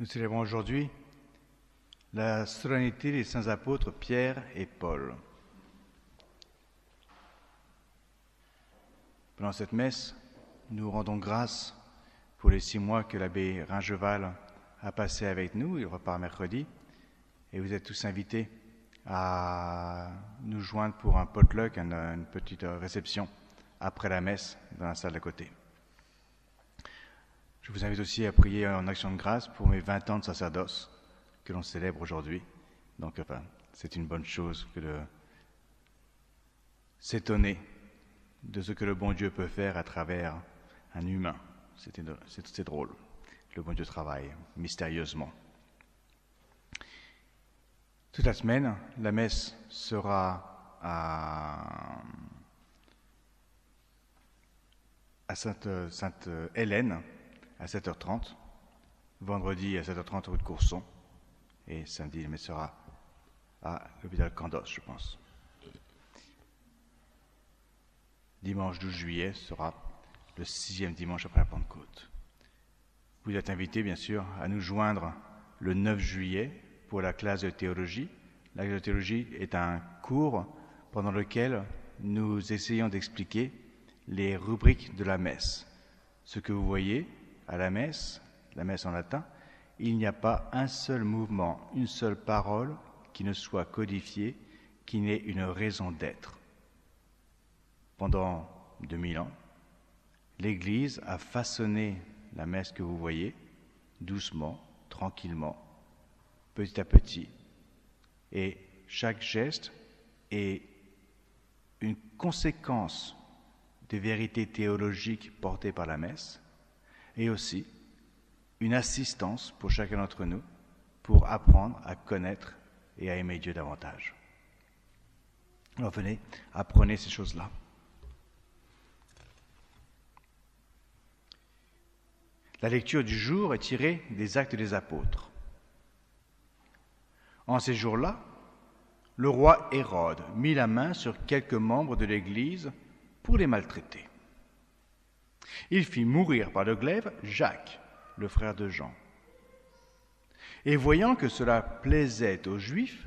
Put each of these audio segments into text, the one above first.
Nous célébrons aujourd'hui la solennité des saints apôtres Pierre et Paul. Pendant cette messe, nous rendons grâce pour les 6 mois que l'abbé Ringeval a passé avec nous. Il repart mercredi. Et vous êtes tous invités à nous joindre pour un potluck, une petite réception après la messe dans la salle d'à côté. Je vous invite aussi à prier en action de grâce pour mes 20 ans de sacerdoce que l'on célèbre aujourd'hui. Donc, c'est une bonne chose que de s'étonner de ce que le bon Dieu peut faire à travers un humain. C'est drôle. Le bon Dieu travaille mystérieusement. Toute la semaine, la messe sera à Sainte Hélène à 7h30, vendredi à 7h30 rue de Courson, et samedi, la messe sera à l'hôpital Candos, je pense. Dimanche 12 juillet sera le 6e dimanche après la Pentecôte. Vous êtes invités, bien sûr, à nous joindre le 9 juillet pour la classe de théologie. La classe de théologie est un cours pendant lequel nous essayons d'expliquer les rubriques de la messe. Ce que vous voyez à la messe en latin, il n'y a pas un seul mouvement, une seule parole qui ne soit codifiée, qui n'ait une raison d'être. Pendant 2000 ans, l'Église a façonné la messe que vous voyez, doucement, tranquillement, petit à petit. Et chaque geste est une conséquence des vérités théologiques portées par la messe, et aussi une assistance pour chacun d'entre nous pour apprendre à connaître et à aimer Dieu davantage. Alors venez, apprenez ces choses-là. La lecture du jour est tirée des Actes des Apôtres. En ces jours-là, le roi Hérode mit la main sur quelques membres de l'Église pour les maltraiter. Il fit mourir par le glaive Jacques, le frère de Jean. Et voyant que cela plaisait aux Juifs,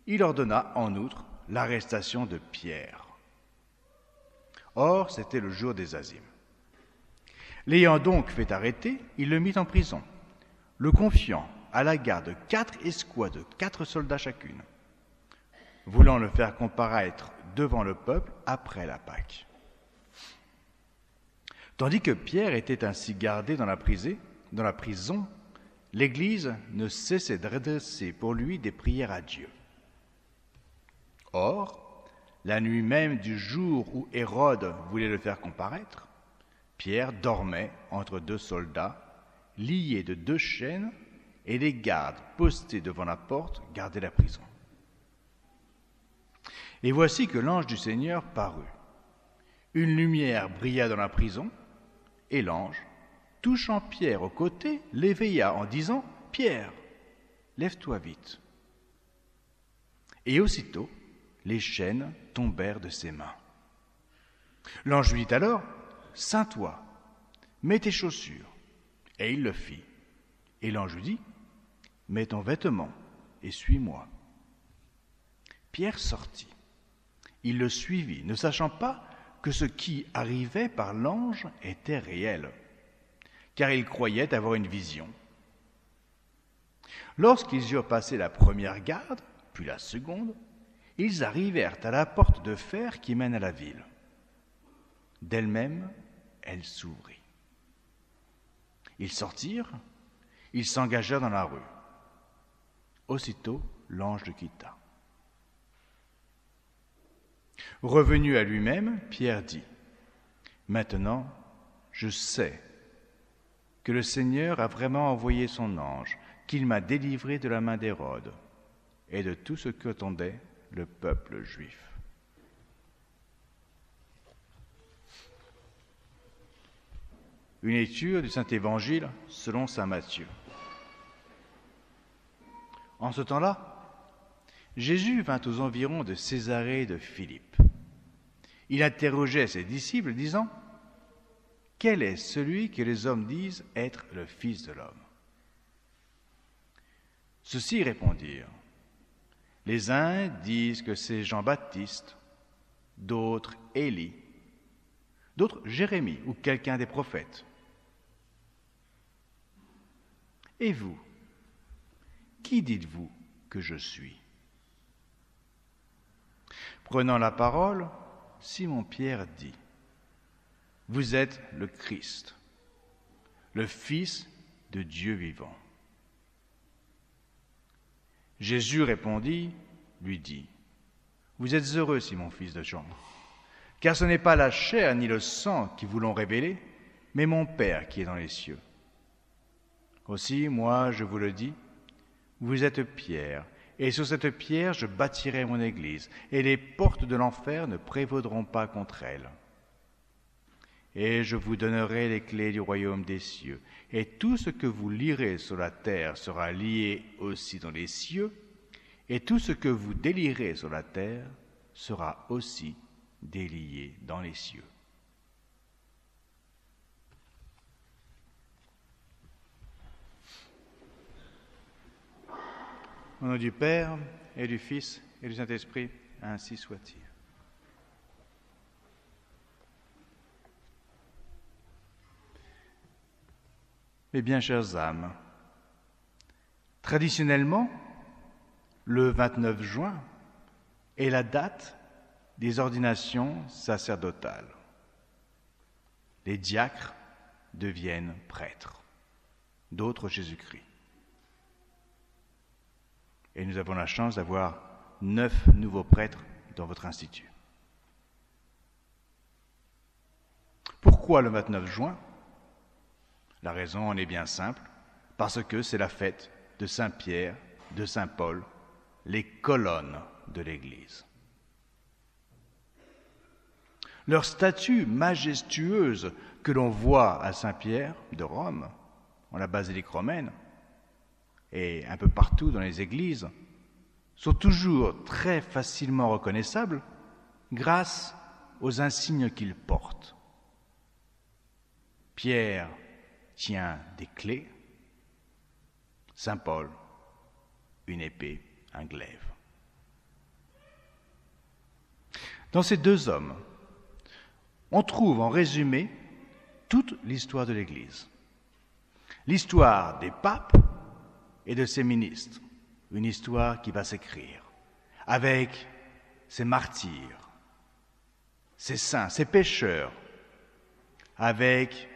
il ordonna en outre l'arrestation de Pierre. Or, c'était le jour des Azymes. L'ayant donc fait arrêter, il le mit en prison, le confiant à la garde de 4 escouades de 4 soldats chacune, voulant le faire comparaître devant le peuple après la Pâque. Tandis que Pierre était ainsi gardé dans la prison, l'Église ne cessait d'adresser pour lui des prières à Dieu. Or, la nuit même du jour où Hérode voulait le faire comparaître, Pierre dormait entre 2 soldats, liés de 2 chaînes, et les gardes postés devant la porte gardaient la prison. Et voici que l'ange du Seigneur parut. Une lumière brilla dans la prison, et l'ange, touchant Pierre au côté, l'éveilla en disant « Pierre, lève-toi vite !» Et aussitôt, les chaînes tombèrent de ses mains. L'ange lui dit alors « Ceins-toi, mets tes chaussures. » Et il le fit. Et l'ange lui dit « Mets ton vêtement et suis-moi. » Pierre sortit. Il le suivit, ne sachant pas que ce qui arrivait par l'ange était réel, car il croyait avoir une vision. Lorsqu'ils eurent passé la première garde, puis la seconde, ils arrivèrent à la porte de fer qui mène à la ville. D'elle-même, elle s'ouvrit. Ils sortirent, ils s'engagèrent dans la rue. Aussitôt, l'ange le quitta. Revenu à lui-même, Pierre dit « Maintenant, je sais que le Seigneur a vraiment envoyé son ange, qu'il m'a délivré de la main d'Hérode et de tout ce qu'attendait le peuple juif. » Une lecture du Saint-Évangile selon saint Matthieu. En ce temps-là, Jésus vint aux environs de Césarée de Philippe. Il interrogeait ses disciples, disant « Quel est celui que les hommes disent être le Fils de l'homme ?» Ceux-ci répondirent. Les uns disent que c'est Jean-Baptiste, d'autres Élie, d'autres Jérémie ou quelqu'un des prophètes. Et vous, qui dites-vous que je suis ? Prenant la parole, Simon-Pierre dit, « Vous êtes le Christ, le Fils de Dieu vivant. » Jésus répondit, lui dit, « Vous êtes heureux, Simon, fils de Jean, car ce n'est pas la chair ni le sang qui vous l'ont révélé, mais mon Père qui est dans les cieux. Aussi, moi, je vous le dis, vous êtes pierre, et sur cette pierre je bâtirai mon église, et les portes de l'enfer ne prévaudront pas contre elle. Et je vous donnerai les clés du royaume des cieux, et tout ce que vous lirez sur la terre sera lié aussi dans les cieux, et tout ce que vous délierez sur la terre sera aussi délié dans les cieux. » Au nom du Père, et du Fils, et du Saint-Esprit, ainsi soit-il. Mes bien chères âmes, traditionnellement, le 29 juin est la date des ordinations sacerdotales. Les diacres deviennent prêtres, d'autres Jésus-Christ. Et nous avons la chance d'avoir 9 nouveaux prêtres dans votre institut. Pourquoi le 29 juin ? La raison en est bien simple, parce que c'est la fête de Saint-Pierre, de Saint-Paul, les colonnes de l'Église. Leur statue majestueuse que l'on voit à Saint-Pierre de Rome, en la basilique romaine, et un peu partout dans les églises, sont toujours très facilement reconnaissables grâce aux insignes qu'ils portent. Pierre tient des clés, Saint Paul, une épée, un glaive. Dans ces deux hommes, on trouve en résumé toute l'histoire de l'Église. L'histoire des papes et de ses ministres, une histoire qui va s'écrire, avec ses martyrs, ses saints, ses pécheurs, avec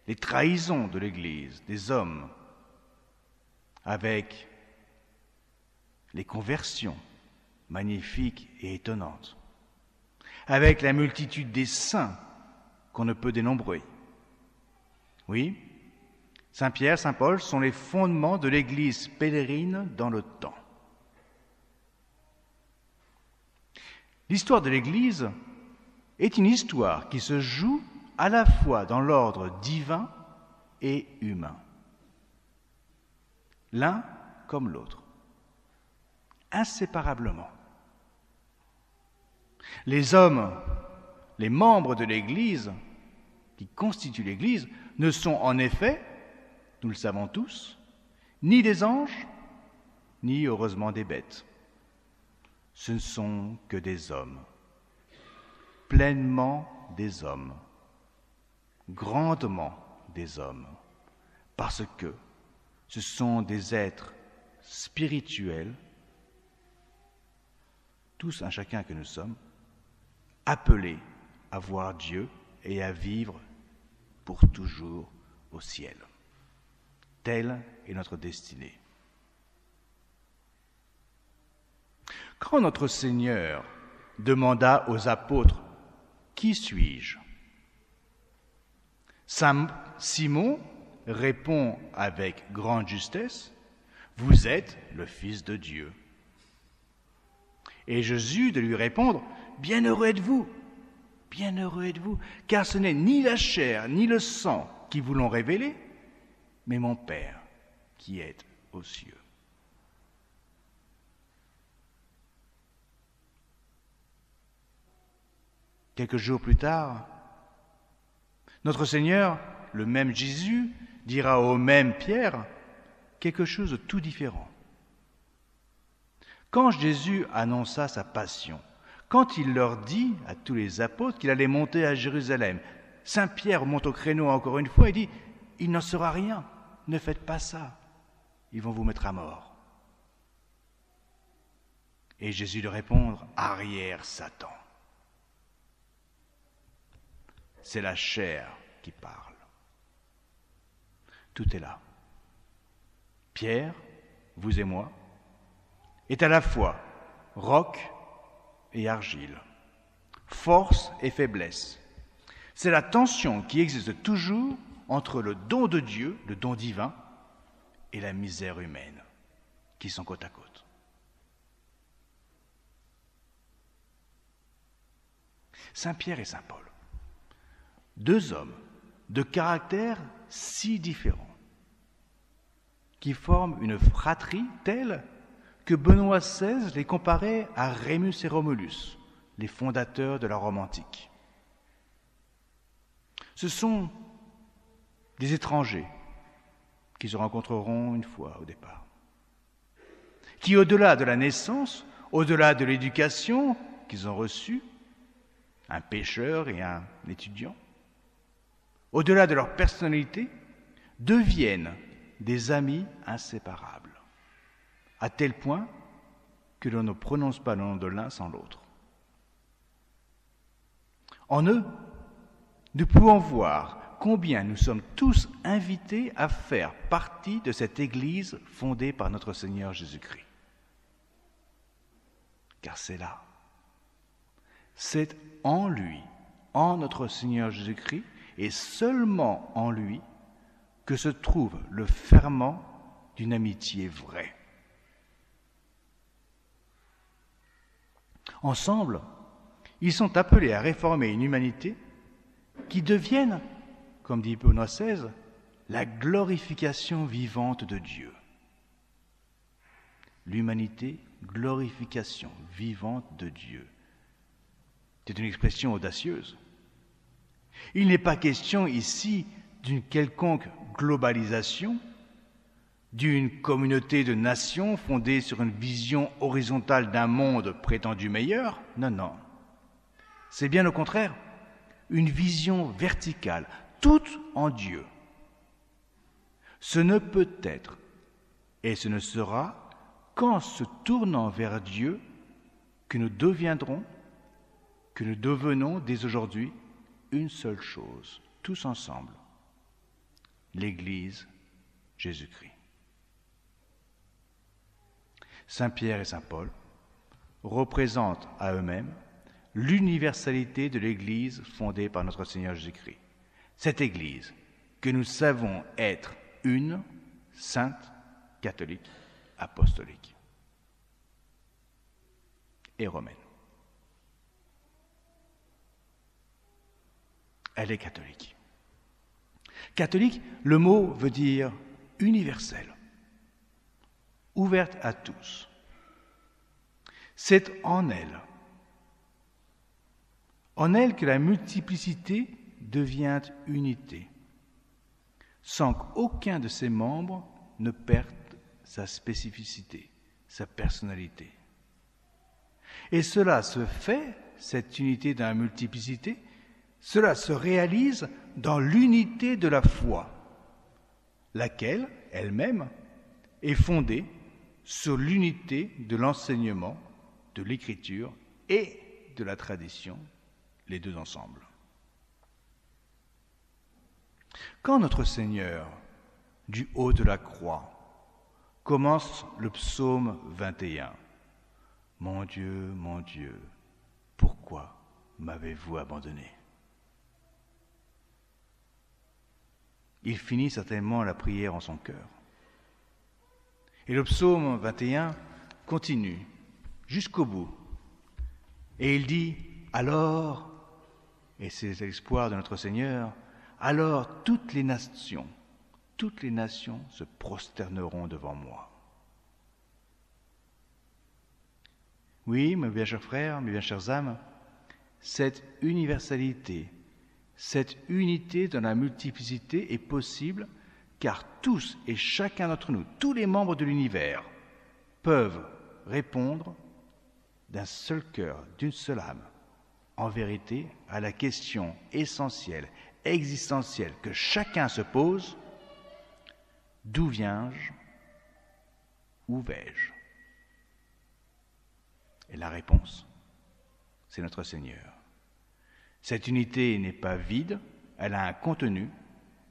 les trahisons de l'Église, des hommes, avec les conversions magnifiques et étonnantes, avec la multitude des saints qu'on ne peut dénombrer. Oui, Saint Pierre, Saint Paul sont les fondements de l'Église pèlerine dans le temps. L'histoire de l'Église est une histoire qui se joue à la fois dans l'ordre divin et humain, l'un comme l'autre, inséparablement. Les hommes, les membres de l'Église, qui constituent l'Église, ne sont en effet, nous le savons tous, ni des anges, ni heureusement des bêtes. Ce ne sont que des hommes, pleinement des hommes, grandement des hommes, parce que ce sont des êtres spirituels, tous un chacun que nous sommes, appelés à voir Dieu et à vivre pour toujours au ciel. Telle est notre destinée. Quand notre Seigneur demanda aux apôtres « Qui suis-je » Saint Simon répond avec grande justesse « Vous êtes le Fils de Dieu ». Et Jésus de lui répondre « Bienheureux êtes-vous, car ce n'est ni la chair ni le sang qui vous l'ont révélé, mais mon Père qui est aux cieux. » Quelques jours plus tard, notre Seigneur, le même Jésus, dira au même Pierre quelque chose de tout différent. Quand Jésus annonça sa passion, quand il leur dit à tous les apôtres qu'il allait monter à Jérusalem, Saint Pierre monte au créneau encore une fois et dit « Il n'en sera rien, ne faites pas ça, ils vont vous mettre à mort. » Et Jésus lui répond « Arrière, Satan. » C'est la chair qui parle. Tout est là. Pierre, vous et moi, est à la fois roc et argile, force et faiblesse. C'est la tension qui existe toujours entre le don de Dieu, le don divin, et la misère humaine, qui sont côte à côte. Saint Pierre et Saint Paul, deux hommes de caractères si différents, qui forment une fratrie telle que Benoît XVI les comparait à Rémus et Romulus, les fondateurs de la Rome antique. Ce sont des étrangers qui se rencontreront une fois au départ, qui au-delà de la naissance, au-delà de l'éducation qu'ils ont reçue, un pêcheur et un étudiant, au-delà de leur personnalité, deviennent des amis inséparables, à tel point que l'on ne prononce pas le nom de l'un sans l'autre. En eux, nous pouvons voir combien nous sommes tous invités à faire partie de cette Église fondée par notre Seigneur Jésus-Christ. Car c'est là, c'est en lui, en notre Seigneur Jésus-Christ, et seulement en lui, que se trouve le ferment d'une amitié vraie. Ensemble, ils sont appelés à réformer une humanité qui devienne, comme dit Benoît XVI, la glorification vivante de Dieu. L'humanité, glorification vivante de Dieu. C'est une expression audacieuse. Il n'est pas question ici d'une quelconque globalisation, d'une communauté de nations fondée sur une vision horizontale d'un monde prétendu meilleur. Non, non. C'est bien au contraire une vision verticale, toute en Dieu. Ce ne peut être et ce ne sera qu'en se tournant vers Dieu que nous deviendrons, que nous devenons dès aujourd'hui une seule chose, tous ensemble, l'Église Jésus-Christ. Saint Pierre et Saint Paul représentent à eux-mêmes l'universalité de l'Église fondée par notre Seigneur Jésus-Christ. Cette Église que nous savons être une, sainte, catholique, apostolique et romaine. Elle est catholique. Catholique, le mot veut dire universel, ouverte à tous. C'est en elle que la multiplicité devient unité, sans qu'aucun de ses membres ne perde sa spécificité, sa personnalité. Et cela se fait, cette unité dans la multiplicité, cela se réalise dans l'unité de la foi, laquelle, elle-même, est fondée sur l'unité de l'enseignement, de l'écriture et de la tradition, les deux ensemble. Quand notre Seigneur, du haut de la croix, commence le psaume 21, « Mon Dieu, pourquoi m'avez-vous abandonné ?» Il finit certainement la prière en son cœur. Et le psaume 21 continue jusqu'au bout. Et il dit, alors, et c'est l'espoir de notre Seigneur, alors toutes les nations se prosterneront devant moi. Oui, mes bien chers frères, mes bien chères âmes, cette universalité, cette unité dans la multiplicité est possible car tous et chacun d'entre nous, tous les membres de l'univers, peuvent répondre d'un seul cœur, d'une seule âme, en vérité, à la question essentielle, existentielle que chacun se pose, d'où viens-je? Où vais-je? Et la réponse, c'est notre Seigneur. Cette unité n'est pas vide, elle a un contenu,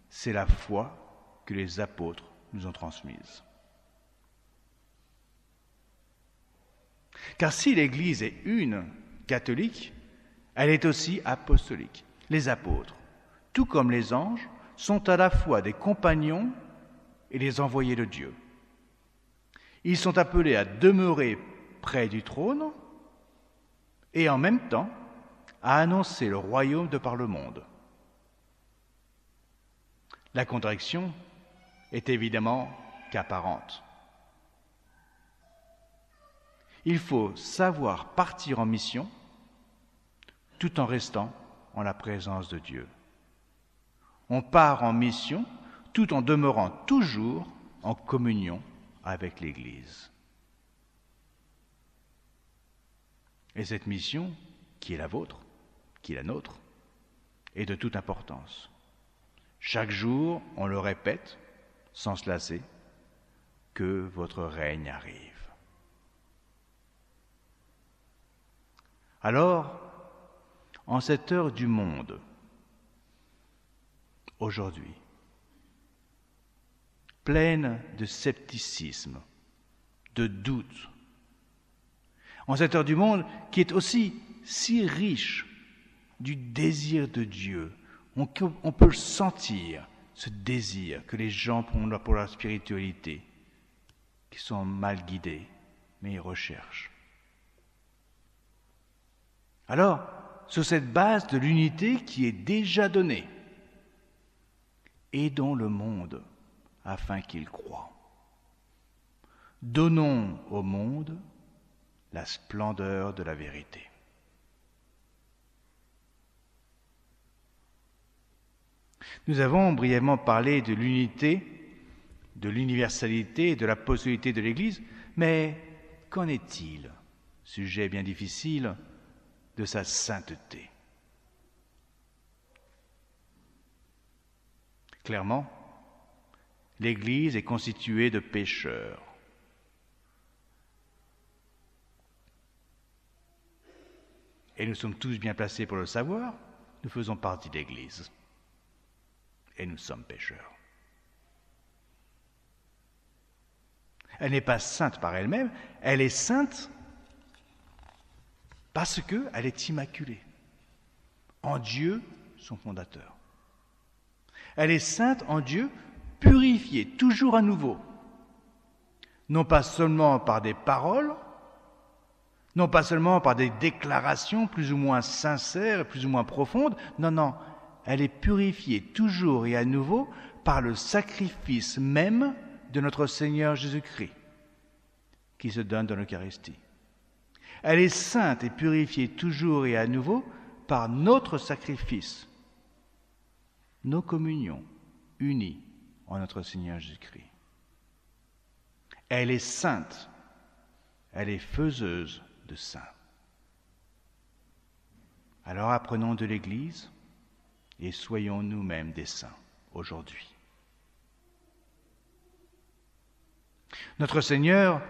c'est la foi que les apôtres nous ont transmise. Car si l'Église est une, catholique, elle est aussi apostolique. Les apôtres, tout comme les anges, sont à la fois des compagnons et des envoyés de Dieu. Ils sont appelés à demeurer près du trône et en même temps à annoncer le royaume de par le monde. La contradiction est évidemment qu'apparente. Il faut savoir partir en mission tout en restant en la présence de Dieu. On part en mission tout en demeurant toujours en communion avec l'Église. Et cette mission, qui est la vôtre, qui est la nôtre, est de toute importance. Chaque jour, on le répète, sans se lasser, que votre règne arrive. Alors, en cette heure du monde, aujourd'hui, pleine de scepticisme, de doute, en cette heure du monde qui est aussi si riche du désir de Dieu, on peut le sentir, ce désir que les gens pour leur spiritualité, qui sont mal guidés, mais ils recherchent. Alors, sur cette base de l'unité qui est déjà donnée, aidons le monde afin qu'il croie. Donnons au monde la splendeur de la vérité. Nous avons brièvement parlé de l'unité, de l'universalité et de la possibilité de l'Église, mais qu'en est-il, sujet bien difficile, de sa sainteté? Clairement, l'Église est constituée de pécheurs. Et nous sommes tous bien placés pour le savoir, nous faisons partie de l'Église. Et nous sommes pécheurs. Elle n'est pas sainte par elle-même, elle est sainte parce qu'elle est immaculée, en Dieu, son fondateur. Elle est sainte en Dieu, purifiée toujours à nouveau, non pas seulement par des paroles, non pas seulement par des déclarations plus ou moins sincères, plus ou moins profondes, non, elle est purifiée toujours et à nouveau par le sacrifice même de notre Seigneur Jésus-Christ, qui se donne dans l'Eucharistie. Elle est sainte et purifiée toujours et à nouveau par notre sacrifice, nos communions unies en notre Seigneur Jésus-Christ. Elle est sainte, elle est faiseuse de saints. Alors apprenons de l'Église et soyons nous-mêmes des saints aujourd'hui. Notre Seigneur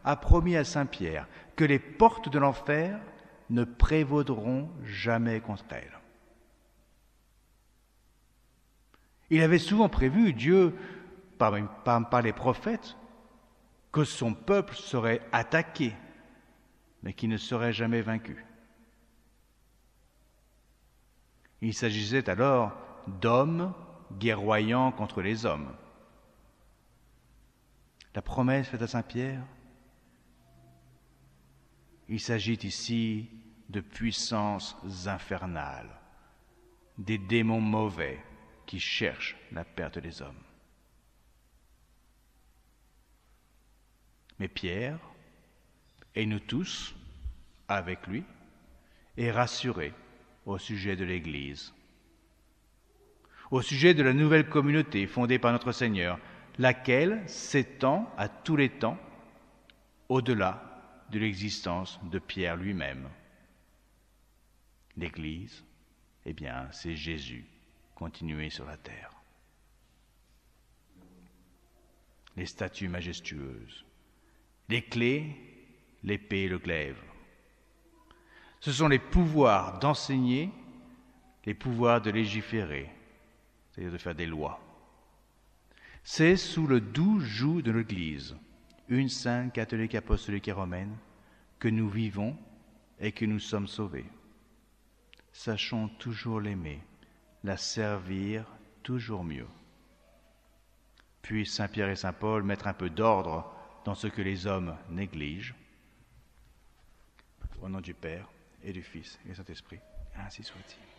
a promis à Saint Pierre que les portes de l'enfer ne prévaudront jamais contre elle. Il avait souvent prévu, Dieu, par les prophètes, que son peuple serait attaqué, mais qu'il ne serait jamais vaincu. Il s'agissait alors d'hommes guerroyant contre les hommes. La promesse faite à Saint Pierre, il s'agit ici de puissances infernales, des démons mauvais qui cherchent la perte des hommes. Mais Pierre, et nous tous, avec lui, est rassuré au sujet de l'Église, au sujet de la nouvelle communauté fondée par notre Seigneur, laquelle s'étend à tous les temps, au-delà de l'existence de Pierre lui-même. L'Église, eh bien, c'est Jésus continué sur la terre. Les statues majestueuses, les clés, l'épée et le glaive. Ce sont les pouvoirs d'enseigner, les pouvoirs de légiférer, c'est-à-dire de faire des lois. C'est sous le doux joug de l'Église, une sainte catholique apostolique et romaine, que nous vivons et que nous sommes sauvés. Sachons toujours l'aimer, la servir toujours mieux. Puissent Saint Pierre et Saint Paul mettre un peu d'ordre dans ce que les hommes négligent. Au nom du Père et du Fils et du Saint-Esprit, ainsi soit-il.